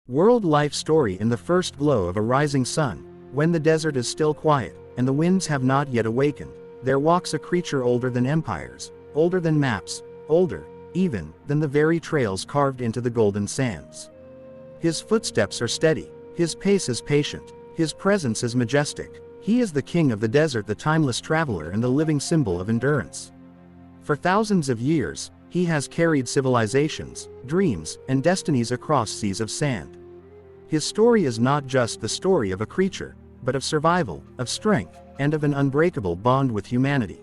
World life story in the first glow of a rising sun, when the desert is still quiet, and the winds have not yet awakened, there walks a creature older than empires, older than maps, older, even, than the very trails carved into the golden sands. His footsteps are steady, his pace is patient, his presence is majestic. He is the king of the desert, the timeless traveler and the living symbol of endurance. For thousands of years, he has carried civilizations, dreams, and destinies across seas of sand. His story is not just the story of a creature, but of survival, of strength, and of an unbreakable bond with humanity.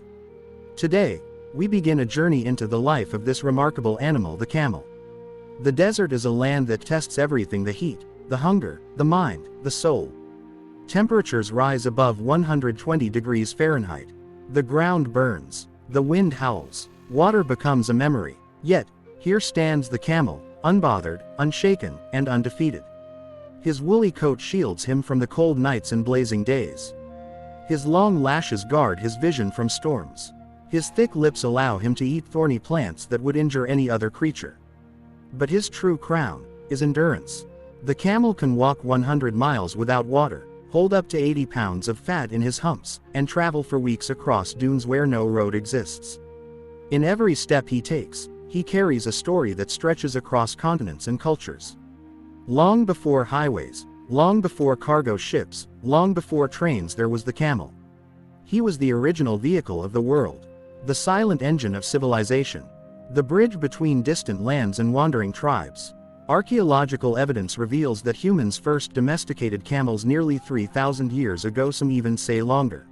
Today, we begin a journey into the life of this remarkable animal, the camel. The desert is a land that tests everything: the heat, the hunger, the mind, the soul. Temperatures rise above 120 degrees Fahrenheit. The ground burns. The wind howls. Water becomes a memory. Yet, here stands the camel, unbothered, unshaken, and undefeated. His woolly coat shields him from the cold nights and blazing days. His long lashes guard his vision from storms. His thick lips allow him to eat thorny plants that would injure any other creature. But his true crown is endurance. The camel can walk 100 miles without water, hold up to 80 pounds of fat in his humps, and travel for weeks across dunes where no road exists. In every step he takes, he carries a story that stretches across continents and cultures. Long before highways, long before cargo ships, long before trains, there was the camel. He was the original vehicle of the world, the silent engine of civilization, the bridge between distant lands and wandering tribes. Archaeological evidence reveals that humans first domesticated camels nearly 3,000 years ago, some even say longer.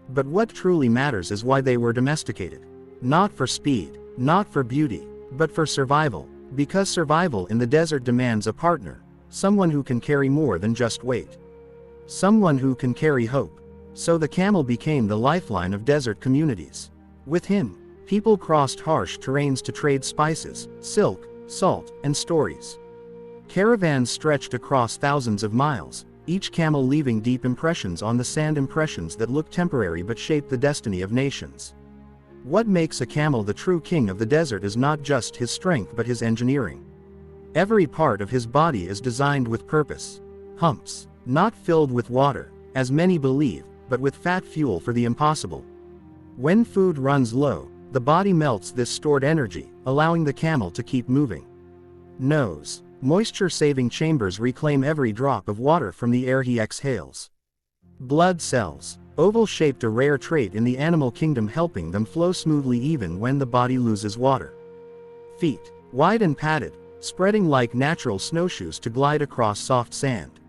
But what truly matters is why they were domesticated. Not for speed, not for beauty, but for survival, because survival in the desert demands a partner, someone who can carry more than just weight. Someone who can carry hope. So the camel became the lifeline of desert communities. With him, people crossed harsh terrains to trade spices, silk, salt, and stories. Caravans stretched across thousands of miles, each camel leaving deep impressions on the sand, impressions that look temporary but shape the destiny of nations. What makes a camel the true king of the desert is not just his strength but his engineering. Every part of his body is designed with purpose. Humps, not filled with water, as many believe, but with fat fuel for the impossible. When food runs low, the body melts this stored energy, allowing the camel to keep moving. Nose, moisture-saving chambers reclaim every drop of water from the air he exhales. Blood cells, oval-shaped, a rare trait in the animal kingdom, helping them flow smoothly even when the body loses water. Feet, wide and padded, spreading like natural snowshoes to glide across soft sand.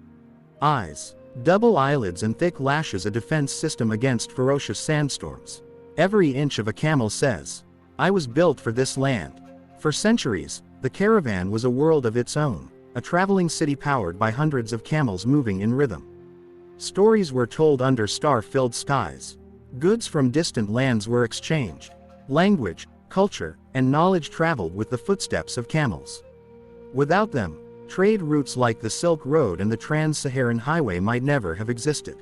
Eyes, double eyelids and thick lashes, a defense system against ferocious sandstorms. Every inch of a camel says, "I was built for this land." For centuries, the caravan was a world of its own, a traveling city powered by hundreds of camels moving in rhythm. Stories were told under star-filled skies. Goods from distant lands were exchanged. Language, culture, and knowledge traveled with the footsteps of camels. Without them, trade routes like the Silk Road and the Trans-Saharan Highway might never have existed.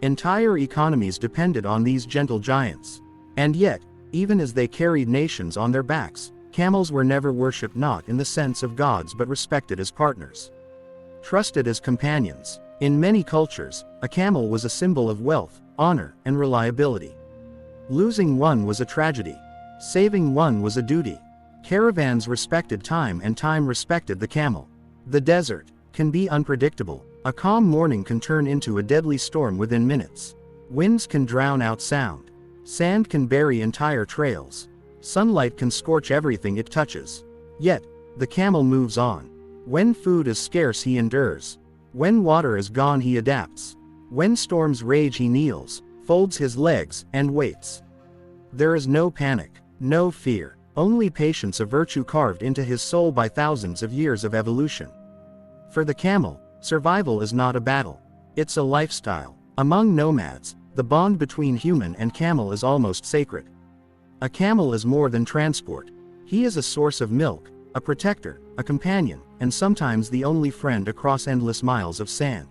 Entire economies depended on these gentle giants. And yet, even as they carried nations on their backs, camels were never worshipped, not in the sense of gods but respected as partners. Trusted as companions. In many cultures, a camel was a symbol of wealth, honor, and reliability. Losing one was a tragedy. Saving one was a duty. Caravans respected time and time respected the camel. The desert can be unpredictable. A calm morning can turn into a deadly storm within minutes. Winds can drown out sound. Sand can bury entire trails. Sunlight can scorch everything it touches. Yet, the camel moves on. When food is scarce, he endures. When water is gone, he adapts. When storms rage, he kneels, folds his legs, and waits. There is no panic, no fear, only patience, a virtue carved into his soul by thousands of years of evolution. For the camel, survival is not a battle, it's a lifestyle. Among nomads, the bond between human and camel is almost sacred. A camel is more than transport. He is a source of milk, a protector, a companion, and sometimes the only friend across endless miles of sand.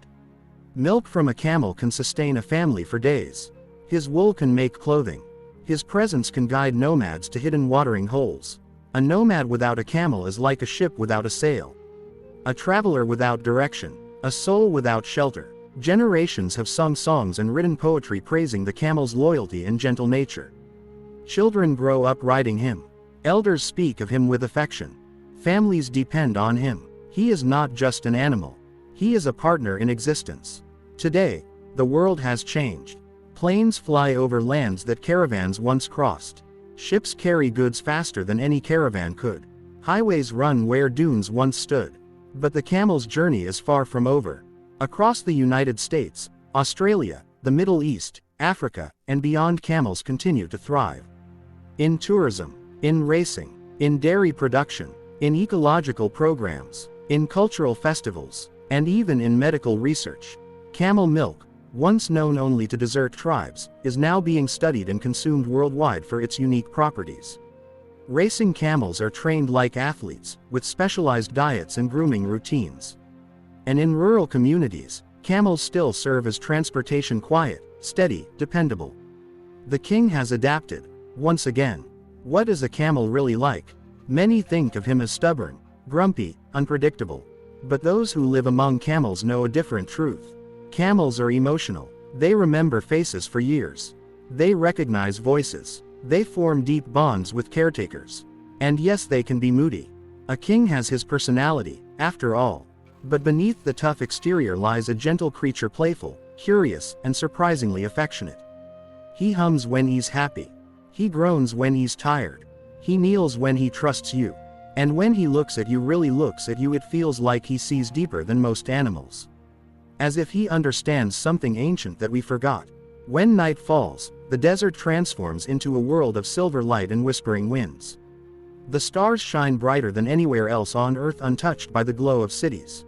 Milk from a camel can sustain a family for days. His wool can make clothing. His presence can guide nomads to hidden watering holes. A nomad without a camel is like a ship without a sail. A traveler without direction, a soul without shelter. Generations have sung songs and written poetry praising the camel's loyalty and gentle nature. Children grow up riding him. Elders speak of him with affection. Families depend on him. He is not just an animal. He is a partner in existence. Today, the world has changed. Planes fly over lands that caravans once crossed. Ships carry goods faster than any caravan could. Highways run where dunes once stood. But the camel's journey is far from over. Across the United States, Australia, the Middle East, Africa, and beyond, camels continue to thrive. In tourism, in racing, in dairy production, in ecological programs, in cultural festivals, and even in medical research. Camel milk, once known only to desert tribes, is now being studied and consumed worldwide for its unique properties. Racing camels are trained like athletes, with specialized diets and grooming routines. And in rural communities, camels still serve as transportation: quiet, steady, dependable. The king has adapted, once again. What is a camel really like? Many think of him as stubborn, grumpy, unpredictable. But those who live among camels know a different truth. Camels are emotional. They remember faces for years. They recognize voices. They form deep bonds with caretakers. And yes, they can be moody. A king has his personality, after all. But beneath the tough exterior lies a gentle creature, playful, curious, and surprisingly affectionate. He hums when he's happy. He groans when he's tired. He kneels when he trusts you. And when he looks at you, really looks at you, it feels like he sees deeper than most animals. As if he understands something ancient that we forgot. When night falls, the desert transforms into a world of silver light and whispering winds. The stars shine brighter than anywhere else on earth, untouched by the glow of cities.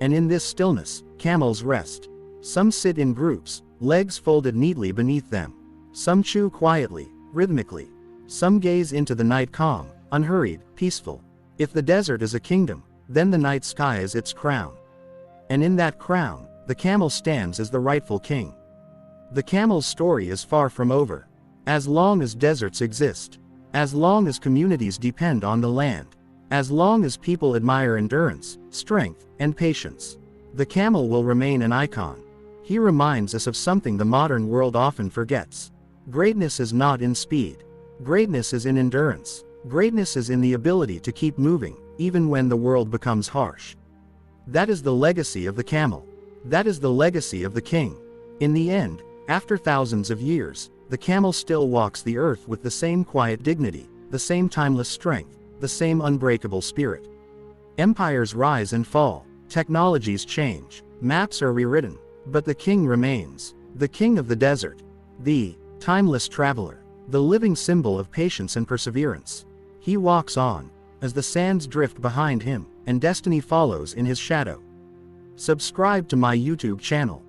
And in this stillness, camels rest. Some sit in groups, legs folded neatly beneath them. Some chew quietly, rhythmically. Some gaze into the night, calm, unhurried, peaceful. If the desert is a kingdom, then the night sky is its crown. And in that crown, the camel stands as the rightful king. The camel's story is far from over. As long as deserts exist, as long as communities depend on the land, as long as people admire endurance, strength, and patience, the camel will remain an icon. He reminds us of something the modern world often forgets. Greatness is not in speed. Greatness is in endurance. Greatness is in the ability to keep moving, even when the world becomes harsh. That is the legacy of the camel. That is the legacy of the king. In the end, after thousands of years, the camel still walks the earth with the same quiet dignity, the same timeless strength, the same unbreakable spirit. Empires rise and fall, technologies change, maps are rewritten, but the king remains, the king of the desert, the timeless traveler, the living symbol of patience and perseverance. He walks on, as the sands drift behind him, and destiny follows in his shadow. Subscribe to my YouTube channel.